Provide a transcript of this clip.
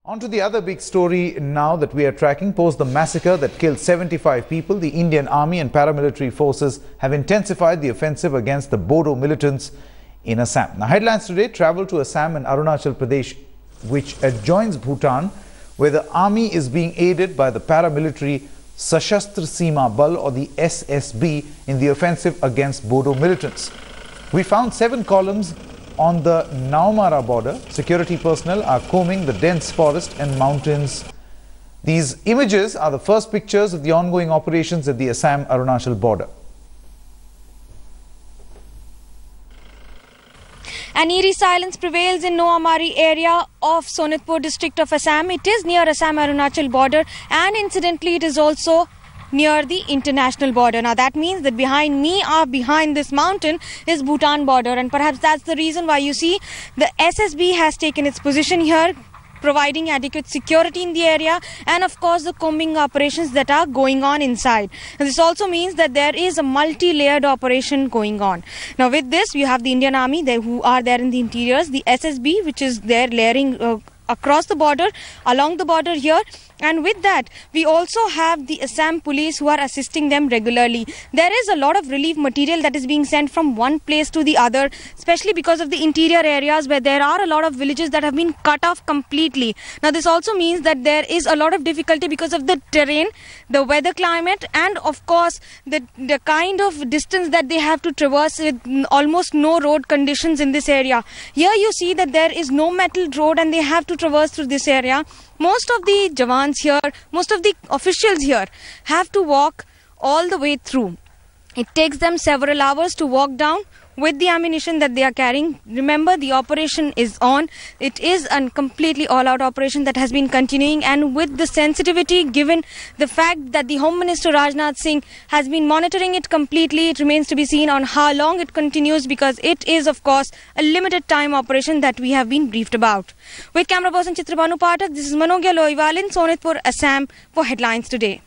On to the other big story now that we are tracking. Post the massacre that killed 75 people, the Indian Army and paramilitary forces have intensified the offensive against the Bodo militants in Assam. Now, headlines today travel to Assam and Arunachal Pradesh, which adjoins Bhutan, where the army is being aided by the paramilitary Sashastra Seema Bal, or the SSB, in the offensive against Bodo militants. We found 7 columns on the Naumara border. Security personnel are combing the dense forest and mountains. These images are the first pictures of the ongoing operations at the Assam-Arunachal border. An eerie silence prevails in Noamari area of Sonitpur district of Assam. It is near Assam-Arunachal border, and incidentally it is also near the international border. Now that means that behind this mountain is Bhutan border, and perhaps that's the reason why you see the SSB has taken its position here, providing adequate security in the area, and of course the combing operations that are going on inside. And this also means that there is a multi-layered operation going on. Now with this, we have the Indian Army who are there in the interiors, the SSB which is there layering across the border, along the border here, and with that we also have the Assam police who are assisting them regularly. There is a lot of relief material that is being sent from one place to the other, especially because of the interior areas where there are a lot of villages that have been cut off completely. Now this also means that there is a lot of difficulty because of the terrain, the weather climate, and of course the kind of distance that they have to traverse with almost no road conditions in this area. Here you see that there is no metal road and they have to traverse through this area. Most of the Jawans here, most of the officials here have to walk all the way through. It takes them several hours to walk down with the ammunition that they are carrying. Remember, the operation is on. It is a completely all-out operation that has been continuing, and with the sensitivity given the fact that the Home Minister Rajnath Singh has been monitoring it completely, it remains to be seen on how long it continues, because it is of course a limited time operation that we have been briefed about. With camera person Chitrabhanu Pathak, this is Manogya Loiwal in Sonitpur, Assam for Headlines Today.